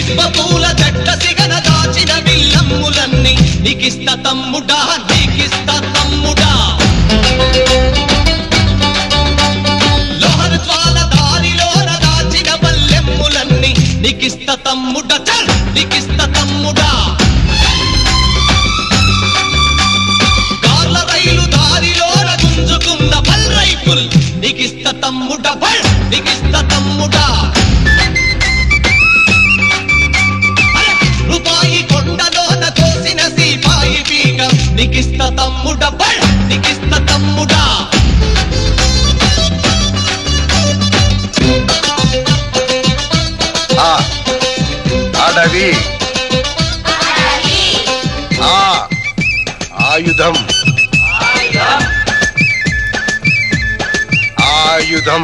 సిబ్బపూల జట్ట సిగన దాచిన విల్లమ్ములన్నీ నీకిస్త తమ్ముడా నీకిస్త తమ్ముడా లోహన జ్వాల దారిలోన దాచిన బల్లెమ్ములన్నీ నీకిస్త తమ్ముడా చల్ నీకిస్త తమ్ముడా కార్ల రైలు దారిలోన గుంజుకున్న బల్ రైఫుల్ నీకిస్త తమ్ముడా బల్ నీకిస్త తమ్ముడా రూపాయి కొండలోన కోసిన సీపాయి పీక నీకిస్త తమ్ముడా బల్ నీకిస్త తమ్ముడా అడవి ఆయుధం ఆయుధం